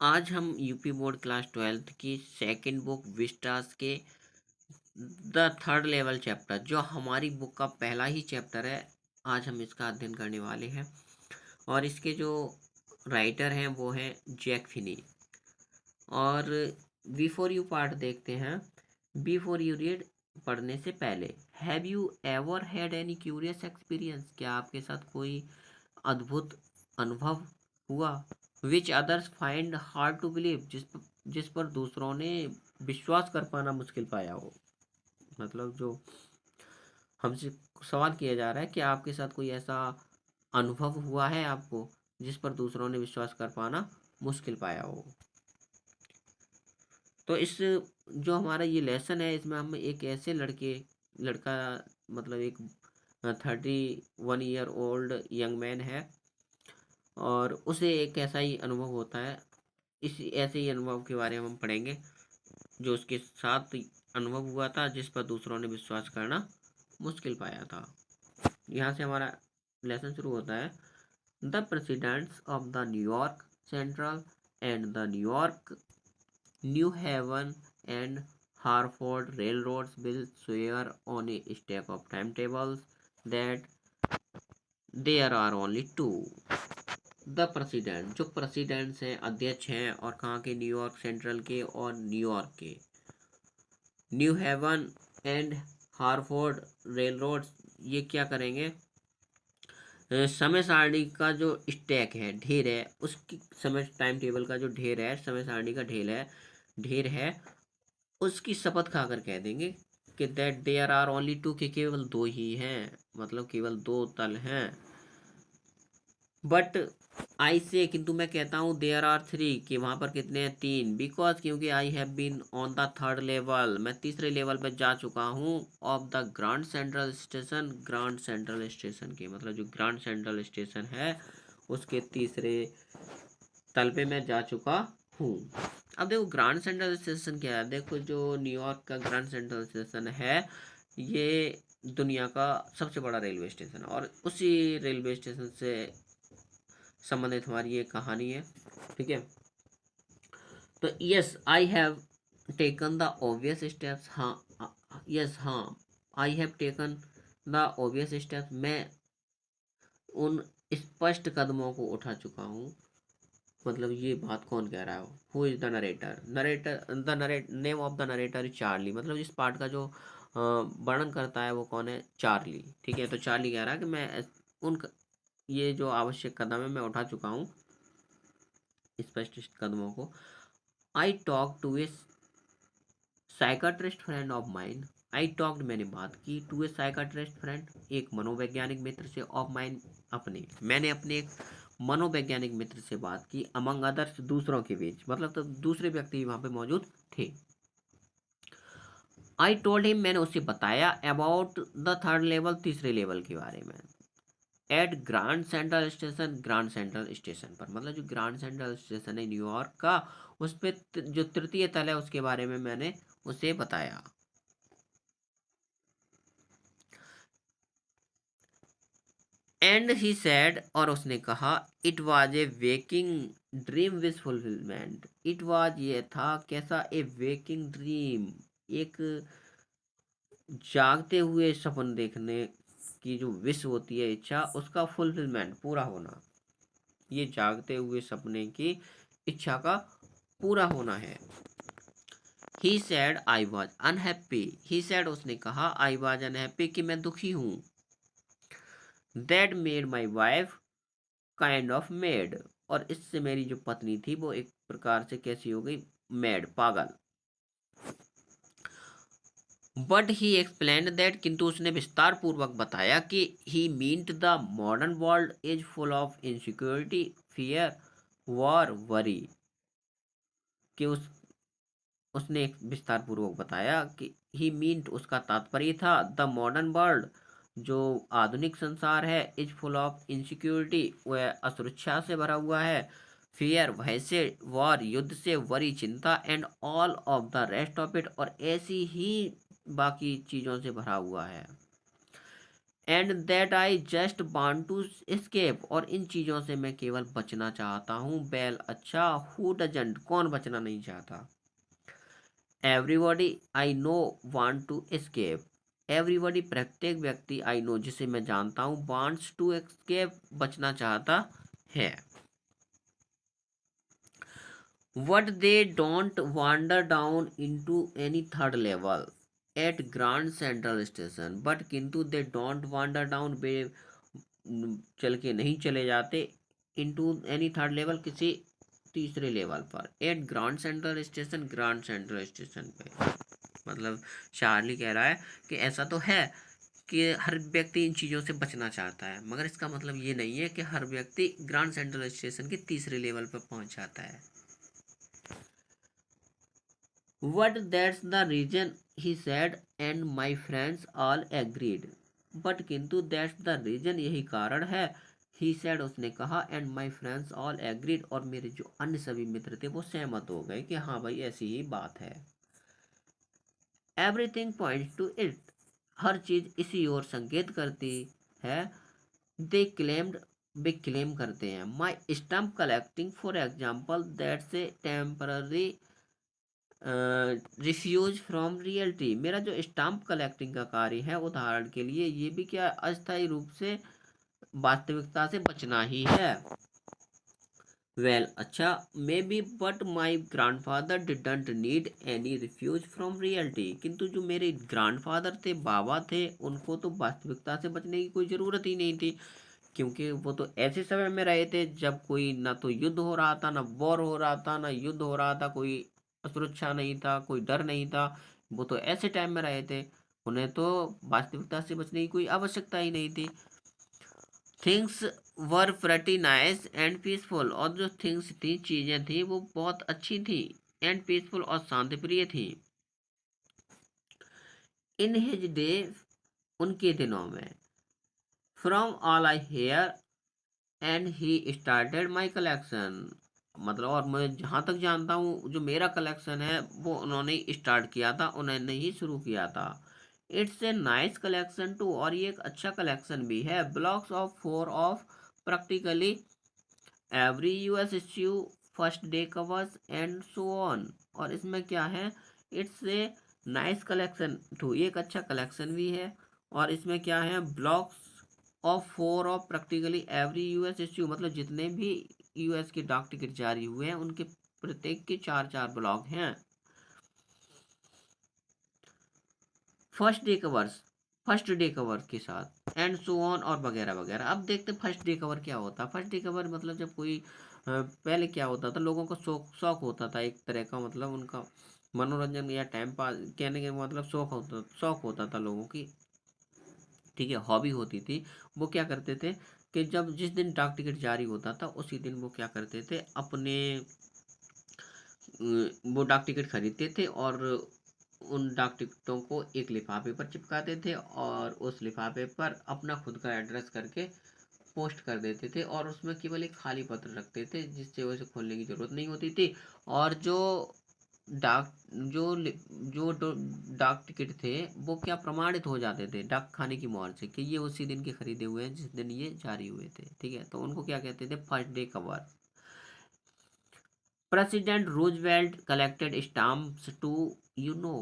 आज हम UP board class 12th की सेकंड बुक विस्टास के द थर्ड लेवल चैप्टर जो हमारी बुक का पहला ही चैप्टर है। आज हम इसका अध्ययन करने वाले हैं और इसके जो राइटर हैं वो हैं जैक फिनी। और बिफोर यू पार्ट देखते हैं। बिफोर यू रीड, पढ़ने से पहले, have you ever had any curious experience, क्या आपके साथ कोई अद्भुत अनुभव हुआ which others find hard to believe, जिस पर दूसरों ने विश्वास कर पाना मुश्किल पाया हो। मतलब जो हमसे सवाल किया जा रहा है कि आपके साथ कोई ऐसा अनुभव हुआ है आपको जिस पर दूसरों ने विश्वास कर पाना मुश्किल पाया हो। तो इस जो हमारा ये लेसन है इसमें हम एक ऐसे लड़का, मतलब एक 31 ईयर ओल्ड यंग मैन है और उसे एक ऐसा ही अनुभव होता है। इस ऐसे ही अनुभव के बारे में हम पढ़ेंगे जो उसके साथ अनुभव हुआ था जिस पर दूसरों ने विश्वास करना मुश्किल पाया था। यहाँ से हमारा लेसन शुरू होता है। The presidents of the New York Central and the New York New Haven and Hartford railroads will swear on a stack of timetables that there are only two. The president, जो प्रेसिडेंट्स हैं, अध्यक्ष हैं, और कहाँ के, न्यूयॉर्क सेंट्रल के और New York के, New Haven and Hartford railroad, ये क्या करेंगे, समय सारणी का जो स्टैक है, ढेर है, उसकी समय टाइम टेबल का जो ढेर है, समय सारणी का ढेर है, उसकी शपथ खाकर कह देंगे कि that there are only two, कि केवल दो ही हैं, मतलब केवल दो तल हैं। बट आई से, किंतु मैं कहता हूँ, देयर आर थ्री, कि वहाँ पर कितने हैं, तीन, बिकॉज, क्योंकि I have been on the third level, मैं तीसरे लेवल पर जा चुका हूँ, of the Grand Central station के, मतलब जो ग्रांड सेंट्रल स्टेशन है उसके तीसरे तल पे मैं जा चुका हूँ। अब देखो ग्रांड सेंट्रल स्टेशन क्या है, देखो जो न्यूयॉर्क का ग्रांड सेंट्रल स्टेशन है ये दुनिया का सबसे बड़ा रेलवे स्टेशन है और उसी रेलवे स्टेशन से संबंधित हमारी ये कहानी है। ठीक है, तो yes I have taken the obvious steps, हाँ, यस, हाँ, I have taken the obvious steps, मैं उन स्पष्ट कदमों को उठा चुका हूँ। मतलब ये बात कौन कह रहा है, who is the narrator, name of the narrator is Charlie, मतलब इस पार्ट का जो वर्णन करता है वो कौन है, चार्ली। ठीक है, तो चार्ली कह रहा है कि मैं उन ये जो आवश्यक कदम है मैं उठा चुका हूँ, स्पष्ट कदमों को। I talk to a psychiatrist friend of mine, I talked, मैंने बात की, टू ए साइकाट्रिस्ट फ्रेंड, एक मनोवैज्ञानिक मित्र से, ऑफ माइन, मैंने अपने एक मनोवैज्ञानिक मित्र से बात की, अमंग अदर्स, दूसरों के बीच, मतलब तो दूसरे व्यक्ति वहां पे मौजूद थे। आई टोल्ड हिम, मैंने उससे बताया, अबाउट द थर्ड लेवल, तीसरे लेवल के बारे में, एट ग्रांड सेंट्रल स्टेशन पर, मतलब जो ग्रांड सेंट्रल स्टेशन है न्यूयॉर्क का, उस पर जो तृतीय तल है उसके बारे में मैंने उसे बताया। एंड ही सेड, और उसने कहा, it was a waking dream wish fulfilment, it was, ये था, कैसा, ए वेकिंग ड्रीम, एक जागते हुए सपन देखने की जो विश होती है, इच्छा, उसका फुलफिलमेंट, पूरा होना, ये जागते हुए सपने की इच्छा का पूरा होना है। He said I was unhappy, he said, उसने कहा, आई वॉज अनहैप्पी, कि मैं दुखी हूँ, that made my wife kind of made, और इससे मेरी जो पत्नी थी वो एक प्रकार से कैसी हो गई, मेड, पागल। बट ही एक्सप्लेन्ड दैट, किंतु उसने विस्तार पूर्वक बताया कि he meant the modern world is full of insecurity, fear, war, worry, कि उसने एक विस्तार पूर्वक बताया कि ही मीन्ट, उसका तात्पर्य था, द मॉडर्न वर्ल्ड, जो आधुनिक संसार है, इज फुल ऑफ इनसिक्योरिटी, वह असुरक्षा से भरा हुआ है, फियर, भय से, वॉर, युद्ध से, वरी, चिंता, and all of the rest of it, और ऐसी ही बाकी चीजों से भरा हुआ है। And that I just want to escape, और इन चीज़ों से मैं केवल बचना चाहता हूँ। बेल अच्छा, हु डजंट, कौन बचना नहीं चाहता। Everybody I know want to escape, everybody प्रत्येक व्यक्ति, आई नो जिसे मैं जानता हूँ, वांट्स टू एस्केप बचना चाहता है। What they don't wander down into any third level at Grand Central Station, but किंतु they don't wander down, वे चल के नहीं चले जाते into any third level, किसी तीसरे लेवल पर, at Grand Central station, Grand Central Station पे। मतलब चार्ली कह रहा है कि ऐसा तो है कि हर व्यक्ति इन चीज़ों से बचना चाहता है, मगर इसका मतलब ये नहीं है कि हर व्यक्ति ग्रांड सेंट्रल स्टेशन के तीसरे लेवल पर पहुंच जाता है। But that's the reason, he said, and my friends all agreed. But किंतु that's the reason, यही कारण है, he said, उसने कहा, and my friends all agreed, और मेरे जो अन्य सभी मित्र थे वो सहमत हो गए कि हाँ भाई ऐसी ही बात है। Everything points to it, हर चीज इसी ओर संकेत करती है। They claimed, वे क्लेम करते हैं, my stamp collecting for example, that's a temporary refuse from reality, मेरा जो स्टाम्प कलेक्टिंग का कार्य है उदाहरण के लिए ये भी क्या अस्थायी रूप से वास्तविकता से बचना ही है। वेल अच्छा, may be, but my grandfather didn't need any refuse from reality, किंतु जो मेरे ग्रैंडफादर थे, बाबा थे, उनको तो वास्तविकता से बचने की कोई ज़रूरत ही नहीं थी, क्योंकि वो तो ऐसे समय में रहे थे जब कोई ना तो युद्ध हो रहा था, ना वॉर हो रहा था, ना युद्ध हो रहा था, कोई असुरक्षा नहीं था, कोई डर नहीं था। वो तो ऐसे टाइम में रहे थे, उन्हें तो वास्तविकता से बचने की कोई आवश्यकता ही नहीं थी। Things were pretty nice and peaceful, और जो थिंग्स थी, चीजें थी, वो बहुत अच्छी थी, एंड पीसफुल, और शांतिप्रिय थी। इन हिज डे, उनके दिनों में, from all I hear and he started my collection, मतलब और मैं जहाँ तक जानता हूँ जो मेरा कलेक्शन है वो उन्होंने स्टार्ट किया था, उन्होंने ही शुरू किया था। It's a nice collection too, और ये एक अच्छा कलेक्शन भी है। Blocks of four of practically every US issue, first day covers and so on, और इसमें क्या है, it's a nice collection too, ये एक अच्छा कलेक्शन भी है, और इसमें क्या है, blocks of four of practically every US issue, मतलब जितने भी यूएस के डाक टिकट जारी हुए हैं उनके प्रत्येक के चार चार ब्लॉक हैं। फर्स्ट डे कवर के साथ, एंड सो ऑन, और वगैरह वगैरह। अब देखते फर्स्ट डे कवर क्या होता है। फर्स्ट डे कवर मतलब जब कोई पहले क्या होता था, लोगों को शौक शौक होता था एक तरह का, मतलब उनका मनोरंजन या टाइम पास कहने के मतलब शौक होता था लोगों की, ठीक है, हॉबी होती थी। वो क्या करते थे कि जब जिस दिन डाक टिकट जारी होता था उसी दिन वो क्या करते थे, अपने वो डाक टिकट खरीदते थे और उन डाक टिकटों को एक लिफाफे पर चिपकाते थे, और उस लिफाफे पर अपना खुद का एड्रेस करके पोस्ट कर देते थे, और उसमें केवल एक खाली पत्र रखते थे जिससे उसे खोलने की जरूरत नहीं होती थी। और जो डाक जो जो डाक टिकट थे वो क्या प्रमाणित हो जाते थे डाक खाने की मोहर से कि ये उसी दिन के खरीदे हुए हैं जिस दिन ये जारी हुए थे, ठीक है। तो उनको क्या कहते थे, first day cover. President Roosevelt collected stamps too, you know,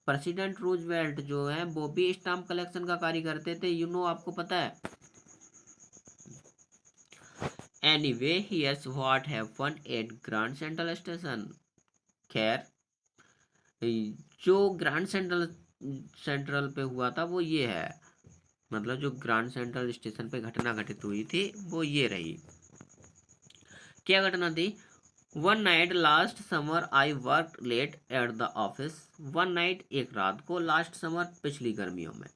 president Roosevelt जो है वो भी स्टाम्प कलेक्शन का कार्य करते थे, यू नो, आपको पता है। Anyway here's what happened at Grand Central Station. खैर, जो ग्रैंड सेंट्रल सेंट्रल पे हुआ था वो ये है, मतलब जो ग्रैंड सेंट्रल स्टेशन पे घटना घटित हुई थी वो ये रही। क्या घटना थी, one night last summer I work late at the office. One night, एक रात को, लास्ट समर, पिछली गर्मियों में,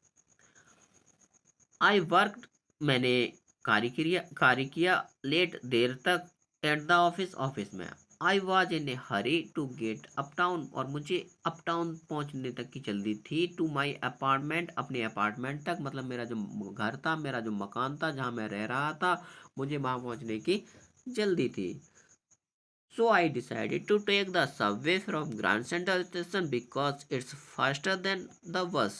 आई वर्क, मैंने कार्य किया लेट, देर तक, एट द ऑफिस, ऑफिस में। I was in a hurry to get uptown, और मुझे अप टाउन पहुंचने तक की जल्दी थी, टू माई अपार्टमेंट, अपने अपार्टमेंट तक, मतलब मेरा जो घर था, मेरा जो मकान था जहाँ मैं रह रहा था, मुझे वहां पहुंचने की जल्दी थी। So I decided to take the subway from Grand Central Station because it's faster than the bus.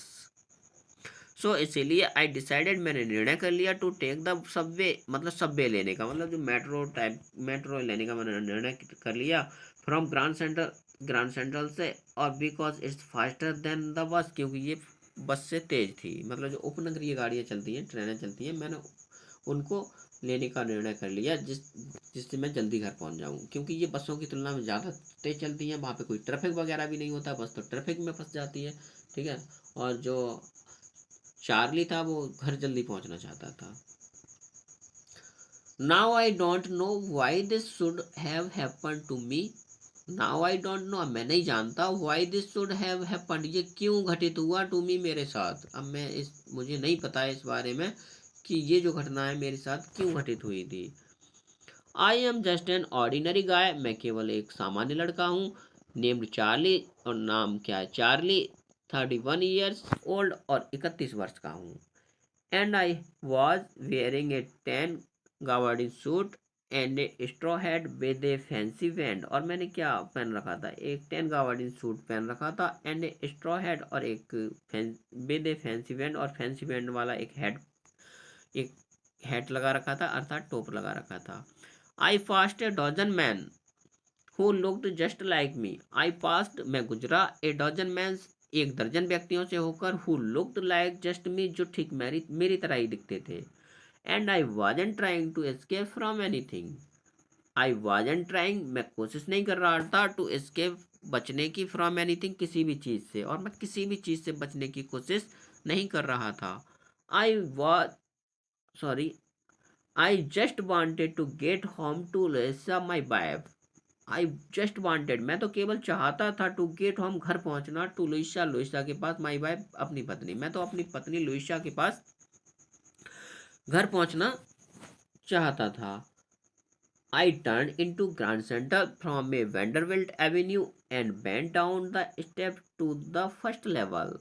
सो इसीलिए आई डिसाइडेड, मैंने निर्णय कर लिया टू टेक द सबवे, मतलब सबवे लेने का मतलब जो मेट्रो लेने का मैंने निर्णय कर लिया फ्रॉम ग्रांड सेंट्रल से। और because it's faster than the bus, क्योंकि ये बस से तेज थी, मतलब जो उपनगरीय गाड़ियाँ चलती हैं, ट्रेनें चलती हैं, मैंने उनको लेने का निर्णय कर लिया जिससे मैं जल्दी घर पहुंच जाऊं, क्योंकि ये बसों की तुलना में ज़्यादा तेज चलती हैं, वहाँ पे कोई ट्रैफिक वगैरह भी नहीं होता, बस तो ट्रैफिक में फंस जाती है। ठीक है। और जो चार्ली था वो घर जल्दी पहुंचना चाहता था। Now I don't know why this should have happen to me. Now I don't know, मैं नहीं जानता, why this should have happen, ये क्यों घटित हुआ, टू मी, मेरे साथ। अब मैं इस मुझे नहीं पता है इस बारे में कि ये जो घटना है मेरे साथ क्यों घटित हुई थी। I am just an ordinary guy, मैं केवल एक सामान्य लड़का हूँ। नेम्ड चार्ली, और नाम क्या है, चार्ली, 31 ईयर्स ओल्ड, और 31 वर्ष का हूँ। And I was wearing A 10 gabardine suit and A straw hat with A fancy band, और मैंने क्या पहन रखा था, एक 10 gabardine सूट पहन रखा था, एंड ए स्ट्रॉ हैट, और एक विद ए फैंसी बैंड, और फैंसी बैंड वाला एक हैट लगा रखा था, अर्थात टोप लगा रखा था। I passed a dozen men who looked just like me, I passed, मैं गुजरा, ए डजन मैन, एक दर्जन व्यक्तियों से होकर, who looked like just me, जो ठीक मेरी मेरी तरह ही दिखते थे। And I wasn't trying to escape from anything, I wasn't trying, मैं कोशिश नहीं कर रहा था, टू एस्केप, बचने की, फ्रॉम एनीथिंग, किसी भी चीज़ से, और मैं किसी भी चीज़ से बचने की कोशिश नहीं कर रहा था। I was sorry I just wanted to get home to Louisa my wife, I just wanted, मैं तो केवल चाहता था, टू गेट होम, घर पहुंचना, टू लुइसा, लुइसा के पास, माई वाइफ, अपनी पत्नी, मैं तो अपनी पत्नी लुइसा के पास घर पहुंचना चाहता था। I turn into Grand Center from a Vanderbilt avenue and went down the step to the first level.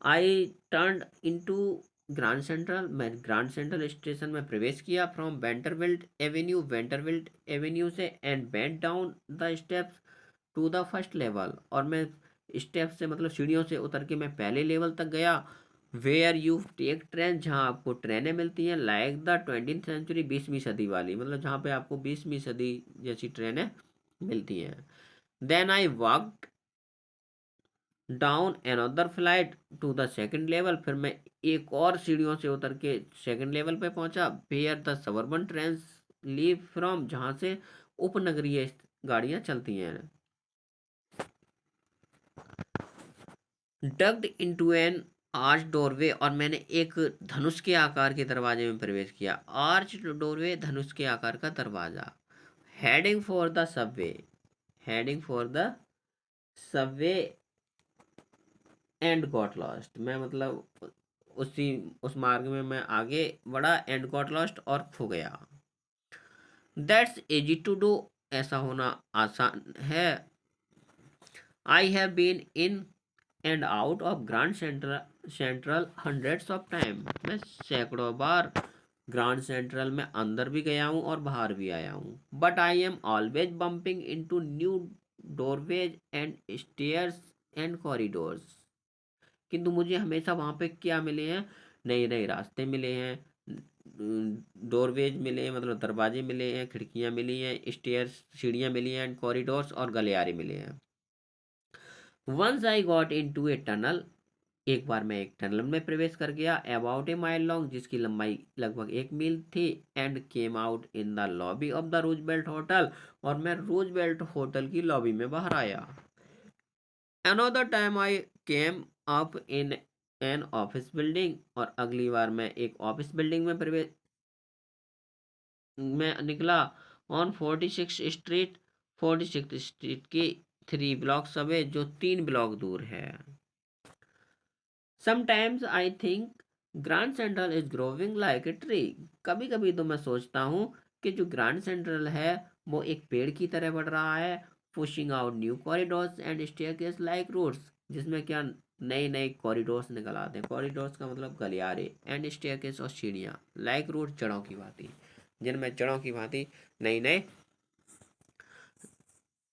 I turn into Grand Central, मैं ग्रैंड सेंट्रल स्टेशन में प्रवेश किया, फ्रॉम वेंटरविल्ट एवेन्यू से, and went down the steps to the first level, और मैं step से मतलब सीढ़ियों से उतर के मैं पहले लेवल तक गया। वेयर यू टेक ट्रेन, जहाँ आपको ट्रेनें मिलती हैं, लाइक द 20th सेंचुरी, 20वीं सदी वाली, मतलब जहाँ पे आपको 20वीं सदी जैसी ट्रेनें मिलती हैं। Then I walked down another flight to the second level, फिर मैं एक और सीढ़ियों से उतर के सेकंड लेवल पे पहुंचा। Where the suburban train leave from, जहाँ से उपनगरीय गाड़ियाँ चलती हैं। Ducked into an arch doorway, और मैंने एक धनुष के आकार के दरवाजे में प्रवेश किया। आर्च डोरवे, धनुष के आकार का दरवाजा। Heading for the Subway, heading for the Subway and got lost, मैं मतलब उसी उस मार्ग में मैं आगे बढ़ा, एंड गॉट लॉस्ट, और खो गया। दैट्स इजी टू डू, ऐसा होना आसान है। I have been in and out of Grand Central hundreds of time, मैं सैकड़ों बार ग्रांड सेंट्रल में अंदर भी गया हूँ और बाहर भी आया हूँ। But I am always bumping into new doorways and stairs and corridors, किंतु मुझे हमेशा वहाँ पे क्या मिले हैं, नए नए रास्ते मिले हैं, डोरवेज मिले हैं, मतलब दरवाजे मिले हैं, खिड़कियाँ मिली हैं, स्टेयर्स, सीढ़ियाँ मिली हैं, एंड कॉरिडोर्स, और गलियारे मिले हैं। Once I got into a tunnel, एक बार मैं एक टनल में प्रवेश कर गया, अबाउट ए माइल लॉन्ग, जिसकी लंबाई लगभग 1 मील थी, and came out in the lobby of the Roosevelt hotel, और मैं रूजवेल्ट होटल की लॉबी में बाहर आया। Another time I came up in an office building, और अगली बार मैं एक ऑफिस बिल्डिंग में प्रवेश में निकला, ऑन 46 स्ट्रीट, 46 स्ट्रीट की 3 ब्लॉक्स अवे, जो 3 ब्लॉक दूर है। Sometimes I think grand central is growing like a tree, कभी कभी तो मैं सोचता हूँ कि जो ग्रैंड सेंट्रल है वो एक पेड़ की तरह बढ़ रहा है। Pushing out new corridors and staircase like roads, जिसमें क्या नए नए कॉरिडोर्स निकल आते हैं, कॉरिडोर्स का मतलब गलियारे, एंड स्टेयरकेस, और सीढ़ियाँ, लाइक रोड, जड़ों की भांति, जिनमें जड़ों की भांति नई नए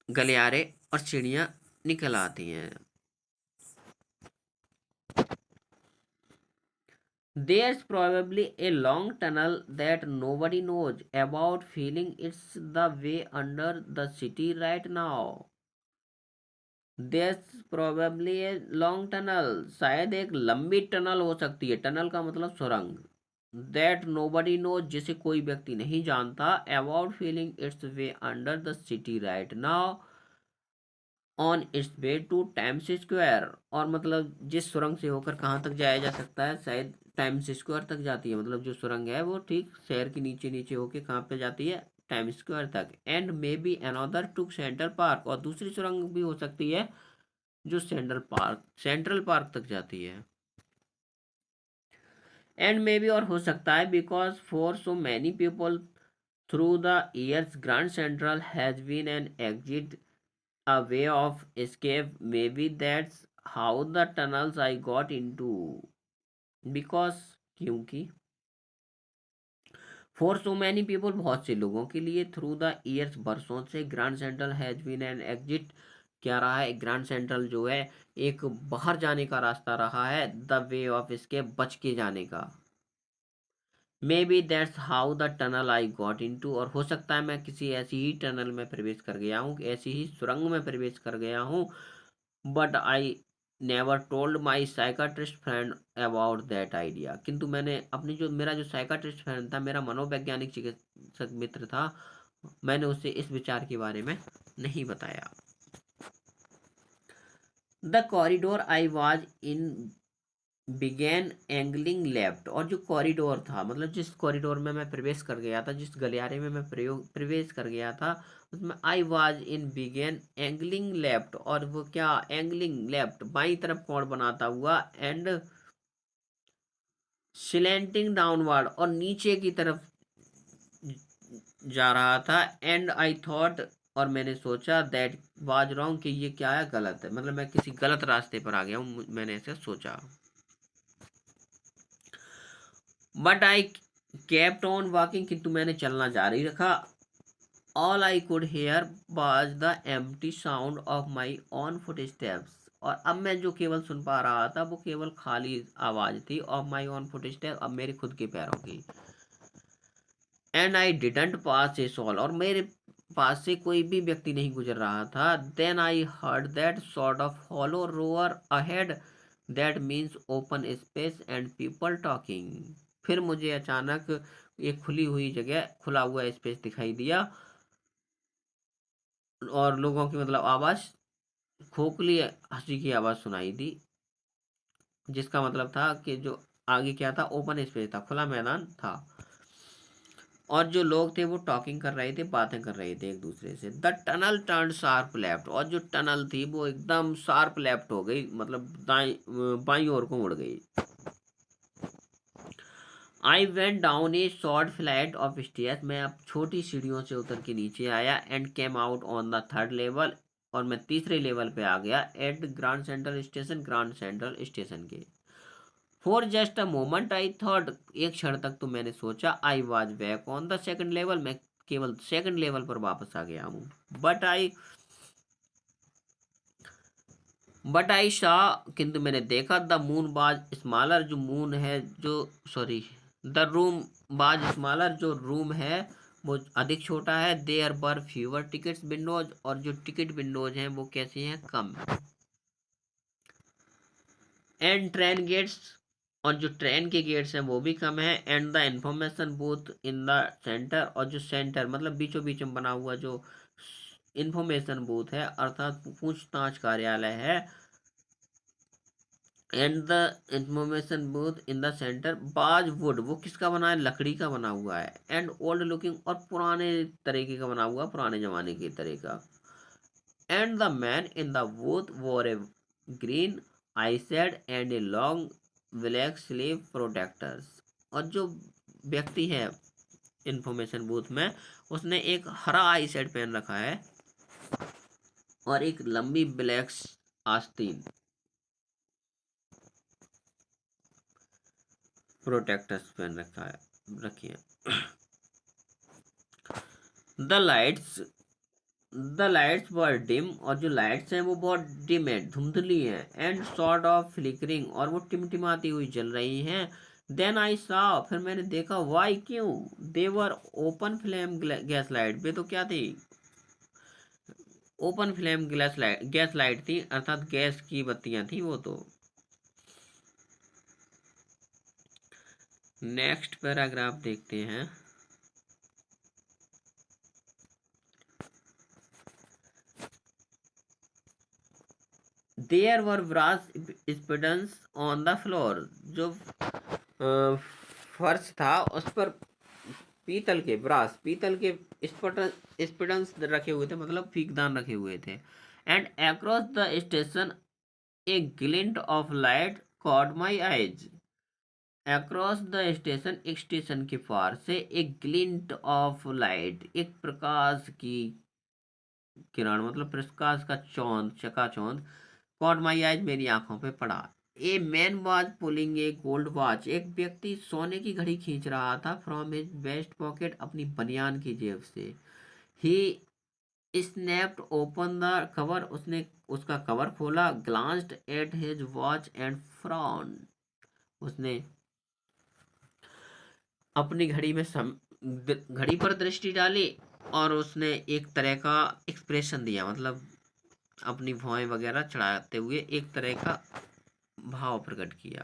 गलियारे और सीढ़ियाँ निकल आती हैं। There's probably a long tunnel that nobody knows about, feeling it's the way under the city right now. There's probably a long tunnel, शायद एक लंबी टनल हो सकती है, टनल का मतलब सुरंग, that nobody knows, जिसे कोई व्यक्ति नहीं जानता, about feeling its way under the city right now, on it's way two times square. और मतलब जिस सुरंग से होकर कहाँ तक जाया जा सकता है, शायद टाइम्स स्क्वायर तक जाती है, मतलब जो सुरंग है वो ठीक शहर के नीचे नीचे होके कहाँ पे जाती है, टाइम्स स्क्वायर तक। And maybe another to Central Park, और दूसरी सुरंग भी हो सकती है जो सेंट्रल पार्क तक जाती है। एंड मे बी, और हो सकता है, because for so many people through the years Grand Central has been an exit, a way of escape. Maybe that's how the tunnels I got into. Because क्योंकि for so many people, बहुत से लोगों के लिए, through the years, बरसों से, Grand Central has been an exit, क्या रहा है, ग्रैंड सेंट्रल जो है एक बाहर जाने का रास्ता रहा है, द वे ऑफ escape, बच के जाने का। May be that's how the tunnel I got into, और हो सकता है मैं किसी ऐसी ही टनल में प्रवेश कर गया हूँ, ऐसी ही सुरंग में प्रवेश कर गया हूँ। But I never told my psychiatrist friend about that idea, किंतु मैंने अपनी जो मेरा जो साइकाट्रिस्ट फ्रेंड था, मेरा मनोवैज्ञानिक चिकित्सक मित्र था, मैंने उसे इस विचार के बारे में नहीं बताया। The corridor I was in began angling left, और जो कॉरिडोर था, मतलब जिस कॉरिडोर में मैं प्रवेश कर गया था, जिस गलियारे में मैं प्रवेश कर गया था, उसमें I was in began angling left, और वो क्या, एंगलिंग लेफ्ट, बाई तरफ कोण बनाता हुआ, एंड स्लैंटिंग डाउनवर्ड, और नीचे की तरफ जा रहा था। एंड आई थॉट, और मैंने सोचा, दैट वाज रॉन्ग, कि ये क्या है, गलत है, मतलब मैं किसी गलत रास्ते पर आ गया हूँ, मैंने ऐसे सोचा। But I kept on walking, किंतु मैंने चलना जारी रखा। All I could hair was the empty sound of my own foot steps, और अब मैं जो केवल सुन पा रहा था वो केवल खाली आवाज थी, of my own footstep, अब मेरे खुद के पैरों की। And I didn't pass a soul, और मेरे पास से कोई भी व्यक्ति नहीं गुजर रहा था। Then I heard that sort of hollow roar ahead, that means open space and people talking. फिर मुझे अचानक एक खुली हुई जगह, खुला हुआ स्पेस दिखाई दिया, और लोगों की मतलब आवाज, खोखली हंसी की आवाज सुनाई दी, जिसका मतलब था कि जो आगे क्या था, ओपन स्पेस था, खुला मैदान था, और जो लोग थे वो टॉकिंग कर रहे थे, बातें कर रहे थे एक दूसरे से। The tunnel turn sharp left, और जो टनल थी वो एकदम शार्प लेफ्ट हो गई, मतलब दाई बाई ओर को मुड़ गई। I went down a short flight of stairs, मैं अब छोटी सीढ़ियों से उतर के नीचे आया। And came out on the third level, और मैं तीसरे लेवल पे आ गया, at Grand Central station, Grand Central station के। For just a moment I thought, एक क्षण तक तो मैंने सोचा, I was back on the second level, मैं केवल सेकंड लेवल पर वापस आ गया हूँ। बट आई शा, किंतु मैंने देखा, द मून बाज स्मॉलर, जो मून है जो, सॉरी, द रूम बाज स्मॉलर, जो रूम है वो अधिक छोटा है। देयर बर फ्यूअर टिकट्स विंडोज, और जो टिकट विंडोज हैं वो कैसे हैं, कम। एंड ट्रेन गेट्स, और जो ट्रेन के गेट्स हैं वो भी कम है। And the information booth in the centre, और जो सेंटर मतलब बीचों बीच में बना हुआ जो इंफॉर्मेशन बूथ है, अर्थात पूछताछ कार्यालय है। And the information booth in the centre बाज वुड, वो किसका बना है, लकड़ी का बना हुआ है। एंड ओल्ड लुकिंग, और पुराने तरीके का बना हुआ, पुराने जमाने के तरह का। And the man in the booth wore a green eyeshade and a long black sleeve protectors, और जो व्यक्ति है इंफॉर्मेशन बूथ में, उसने एक हरा आई सेट पहन रखा है, और एक लंबी ब्लैक आस्तीन, प्रोटेक्टर्स पहन रखा है, रखी है। The lights the lights were dim, और जो लाइट्स हैं वो बहुत डिम है, धुंधली हैं। एंड सॉर्ट ऑफ फ्लिकरिंग, और वो टिमटिमाती हुई जल रही हैं। देन आई सॉ, फिर मैंने देखा, वाई क्यों, they were open flame gas light, वे तो क्या थी, ओपन फ्लेम गैस लाइट थी, अर्थात गैस की बत्तियां थी वो तो। नेक्स्ट पैराग्राफ देखते हैं। There were brass spittoons on the floor, जो फर्श था उस पर पीतल के स्पिडन्स रखे हुए थे, मतलब फीकदान रखे हुए थे। And across the station A glint of light caught my eyes, across the station, एक स्टेशन के पार से एक ग्लिंट ऑफ लाइट, एक प्रकाश की किरण, मतलब प्रकाश का चौंध, चकाचौंध, कॉट माई आइज, मेरी आंखों पे पड़ा। A man was pulling a gold watch, एक व्यक्ति सोने की घड़ी खींच रहा था, फ्रॉम हिज वेस्ट पॉकेट, अपनी बनियान की जेब से। ही स्नैप्ड ओपन द कवर, उसने उसका कवर खोला, glanced at his watch and frown, उसने अपनी घड़ी पर दृष्टि डाली और उसने एक तरह का एक्सप्रेशन दिया, मतलब अपनी भौहें वगैरह चढ़ाते हुए एक तरह का भाव प्रकट किया।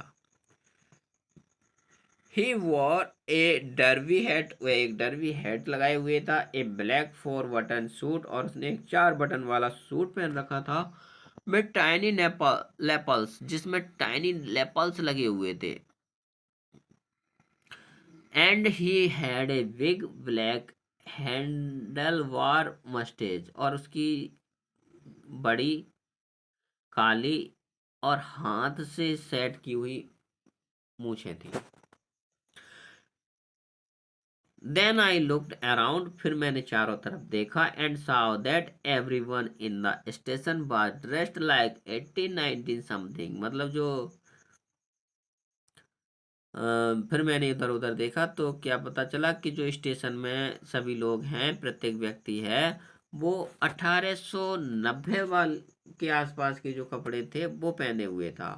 ही वॉर ए डर्बी हैट, वह एक डर्बी हैट लगाए हुए था, ए ब्लैक 4 बटन सूट, और उसने एक 4 बटन वाला सूट पहन रखा था, में टाइनी लेपल्स, जिसमें टाइनी लेपल्स लगे हुए थे। And he had a big black handlebar moustache, और उसकी बड़ी काली और हाथ से सेट की हुई मूछें थी। देन आई लुक्ड अराउंड, फिर मैंने चारों तरफ देखा, and Sao that everyone in the station was dressed like 18-19 something, मतलब जो फिर मैंने इधर उधर देखा तो क्या पता चला कि जो स्टेशन में सभी लोग हैं, प्रत्येक व्यक्ति है, वो 1890 वाल के आसपास के जो कपड़े थे वो पहने हुए था।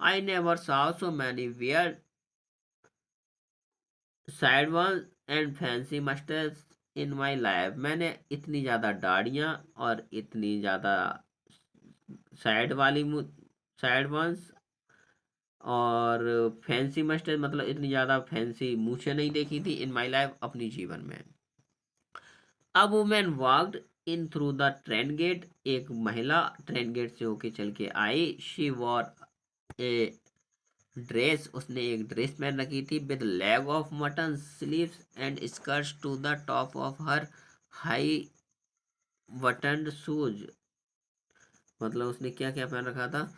I never saw so many weird sideburns and fancy mustaches in my life, मैंने इतनी ज़्यादा दाढ़ियाँ और इतनी ज़्यादा साइड वाली साइड और फैंसी मस्टर्ड, मतलब इतनी ज़्यादा फैंसी मूछें नहीं देखी थी इन माई लाइफ, अपनी जीवन में। A woman walked in through the train gate, एक महिला ट्रेन गेट से होके चल के आई। शी वॉर ए ड्रेस, उसने एक ड्रेस पहन रखी थी, with leg of mutton, sleeves and skirts to the top of her high buttoned shoes, मतलब उसने क्या क्या पहन रखा था,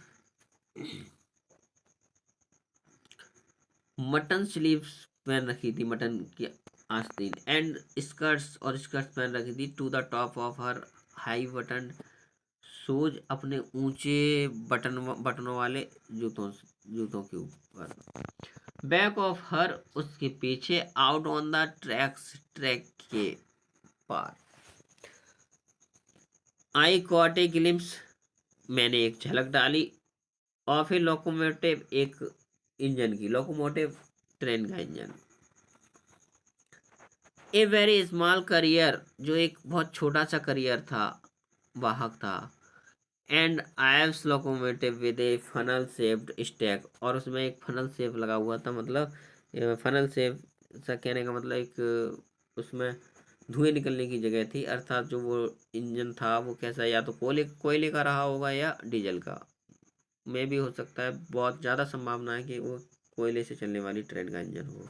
मटन स्लीव्स पहन रखी थी, मटन की आस्तीन, एंड स्कर्ट्स, और स्कर्ट्स पहन रखी थी, to the top of her high button shoes, अपने ऊंचे बटनों वाले जूतों जूतों के ऊपर। बैक ऑफ हर, उसके पीछे, out on the tracks, track के पार। आई कॉट ए ग्लिम्स, मैंने एक झलक डाली, ऑफ ए लोकोमोटिव, एक इंजन की, लोकोमोटिव ट्रेन का engine. A very small career, जो एक बहुत छोटा सा करियर था, वाहक था। And Ives locomotive with A funnel shaped stack, और उसमें एक फनल शेप लगा हुआ था, मतलब फनल शेप सा कहने का मतलब एक उसमें धुएं निकलने की जगह थी, अर्थात जो वो इंजन था वो कैसा, या तो कोयले का रहा होगा या डीजल का, में भी हो सकता है, बहुत ज़्यादा संभावना है कि वो कोयले से चलने वाली ट्रेन का इंजन हो।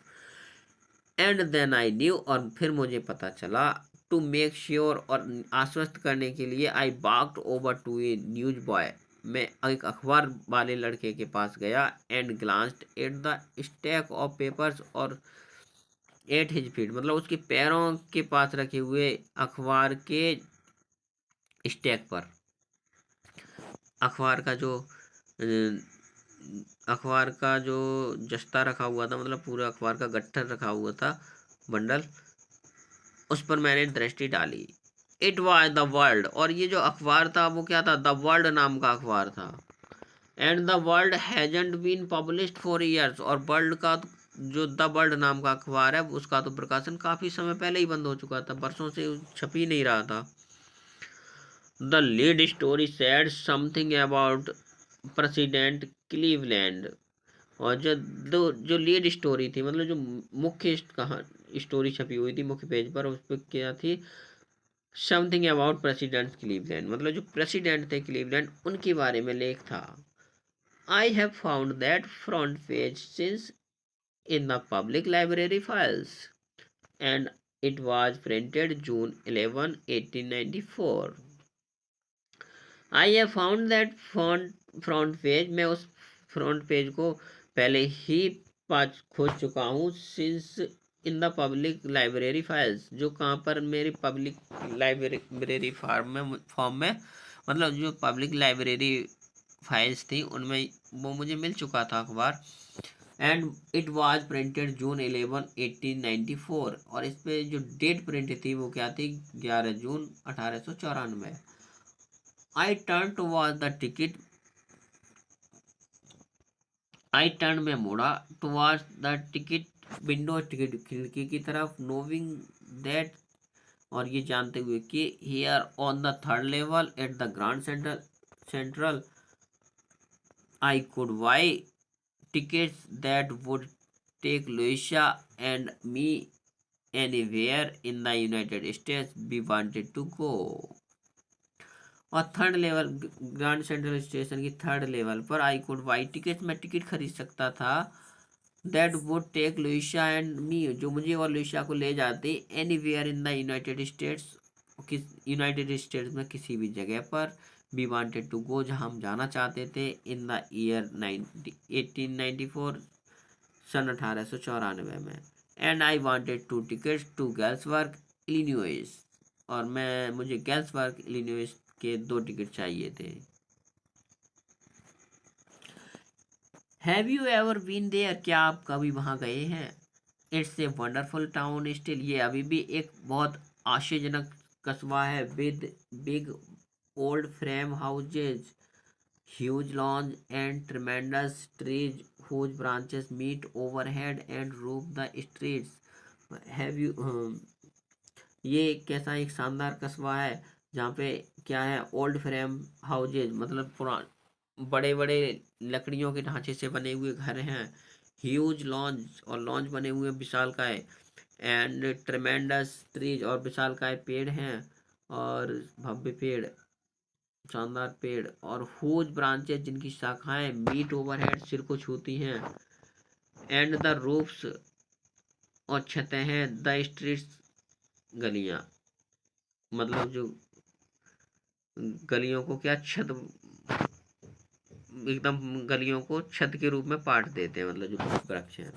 एंड देन आई न्यू, और फिर मुझे पता चला, टू मेक श्योर, और आश्वस्त करने के लिए, I walked over to a newsboy, मैं एक अखबार वाले लड़के के पास गया, and glanced at the stack of papers, और एट हिज फीट, मतलब उसके पैरों के पास रखे हुए अखबार के स्टैक पर, अखबार का जो अखबार का जो जस्ता रखा हुआ था, मतलब पूरा अखबार का गट्ठर रखा हुआ था, बंडल, उस पर मैंने दृष्टि डाली। इट वाज द वर्ल्ड, और ये जो अखबार था वो क्या था, द वर्ल्ड नाम का अखबार था। And the World hasn't been published for years, और वर्ल्ड का जो द बर्ड नाम का अखबार है उसका तो प्रकाशन काफी समय पहले ही बंद हो चुका था, बरसों से छप ही नहीं रहा था। The lead story sad something about president Cleveland. और जो लीड स्टोरी थी, मतलब जो मुख्य कहा स्टोरी छपी हुई थी मुख्य पेज पर, उस पर क्या थी, समथिंग अबाउट प्रेसिडेंट क्लीवलैंड, मतलब जो प्रेसिडेंट थे क्लीवलैंड उनके बारे में लेख था। I have found that front page since in the public library files and it was printed June 11, 1894। I have found that front page, मैं उस फ्रंट पेज को पहले ही खोज चुका हूँ। Since in the public library files, जो कहाँ पर मेरी पब्लिक लाइब्रेरी फॉर्म में मतलब जो पब्लिक लाइब्रेरी फाइल्स थी उनमें वो मुझे मिल चुका था अखबार। एंड इट वाज प्रिंटेड जून 11, 1894। और इस पे जो डेट प्रिंट थी वो क्या थी, 11 जून 1894। I turn towards the ticket, I turn में मुड़ा, towards the ticket window, ticket खिड़की की तरफ, नोविंग दैट, और ये जानते हुए कि here on the third level at the Grand central I could by tickets that would take Lucia and me anywhere in the United States we wanted to go। और third level Grand Central Station की third level पर I could buy ticket, मैं ticket खरीद सकता था, that would take Louisa and me, जो मुझे और लुइसा को ले जाते anywhere in the United States, United States में किसी भी जगह पर, वी वांटेड टू गो, जहाँ हम जाना चाहते थे, इन द ईयर 1894, सन 1894 में। And I wanted two tickets to Galesburg Illinois, और मुझे गैल्सबर्ग इलिनॉइस के 2 टिकट चाहिए थे। Have you ever been there, क्या आप कभी वहाँ गए हैं? It's a wonderful town still, ये अभी भी एक बहुत आश्चर्यजनक कस्बा है, with big old frame houses, huge lawns and tremendous trees whose branches meet overhead and roof the streets। Have you ये कैसा एक शानदार कस्बा है जहाँ पे क्या है, ओल्ड फ्रेम हाउसेज, मतलब बड़े बड़े लकड़ियों के ढांचे से बने हुए घर हैं, ह्यूज लॉन्स, और लॉन्च बने हुए विशालकाय, एंड ट्रेमेंडस ट्रीज, और विशालकाय पेड़ हैं, और भव्य पेड़, शानदार पेड़, और हुज ब्रांचेज, जिनकी शाखाएं मीट ओवरहेड, सिर को छूती हैं, एंड द रूफ्स, और छतें हैं, द स्ट्रीट्स, गलियां, मतलब जो गलियों को क्या छत, एकदम गलियों को छत के रूप में पाट देते हैं, मतलब जो वृक्ष हैं।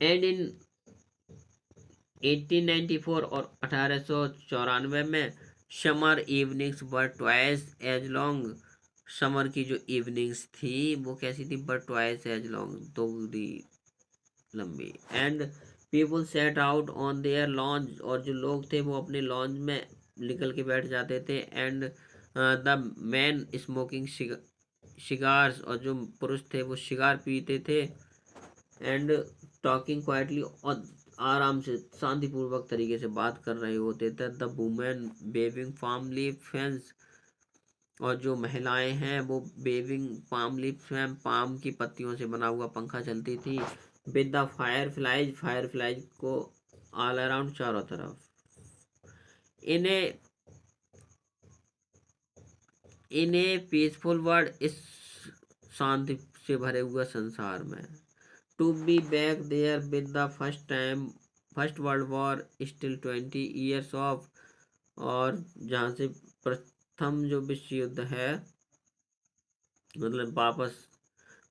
एंड इन 1894 और 1894 में समर इवनिंग्स वर ट्वाइस एज लॉन्ग, समर की जो इवनिंग्स थी वो कैसी थी, बट ट्वाइस एज लॉन्ग, दोगुनी लंबी। And people set out on their lounge, और जो लोग थे वो अपने लॉन्ज में निकल के बैठ जाते थे, and the man smoking cigars, और जो पुरुष थे वो सिगार पीते थे, एंड टॉकिंग क्वाइटली, और आराम से शांतिपूर्वक तरीके से बात कर रहे होते थे, the women waving palm leaf fans, और जो महिलाएं हैं वो वेविंग पाम लीफ, पाम की पत्तियों से बना हुआ पंखा चलती थी, विद द फायर फ्लाइज को ऑल अराउंड, चारों तरफ, इन्हें इन्हें पीसफुल वर्ल्ड, इस शांति से भरे हुए संसार में, to be back there with the First World War still 20 years off, और जहाँ से प्रथम जो विश्व युद्ध है, मतलब वापस,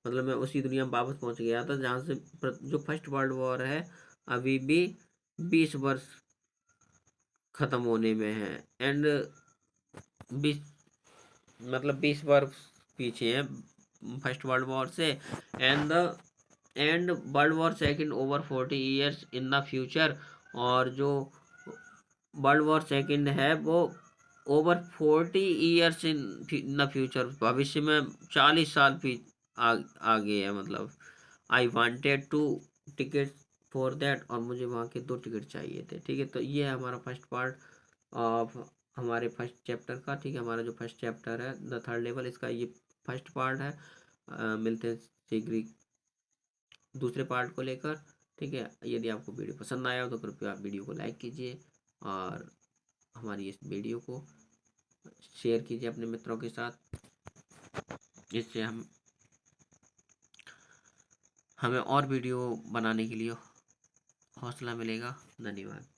मतलब मैं उसी दुनिया में वापस पहुंच गया था जहाँ से जो फर्स्ट वर्ल्ड वॉर है अभी भी 20 वर्ष खत्म होने में है, एंड 20, मतलब 20 वर्ष पीछे है फर्स्ट वर्ल्ड वॉर से, and world war second over 40 years in the future, और जो वर्ल्ड वॉर सेकेंड है वो over 40 years in the future, भविष्य में 40 साल आगे है, मतलब आई wanted to ticket for that, और मुझे वहाँ के 2 टिकट चाहिए थे। ठीक है, तो ये है हमारा फर्स्ट पार्ट ऑफ हमारे फर्स्ट चैप्टर का। ठीक है, हमारा जो फर्स्ट चैप्टर है द थर्ड लेवल, इसका ये फर्स्ट पार्ट है। मिलते हैं शीघ्र ही दूसरे पार्ट को लेकर। ठीक है, यदि आपको वीडियो पसंद आया हो तो कृपया आप वीडियो को लाइक कीजिए और हमारी इस वीडियो को शेयर कीजिए अपने मित्रों के साथ, जिससे हमें और वीडियो बनाने के लिए हौसला मिलेगा। धन्यवाद।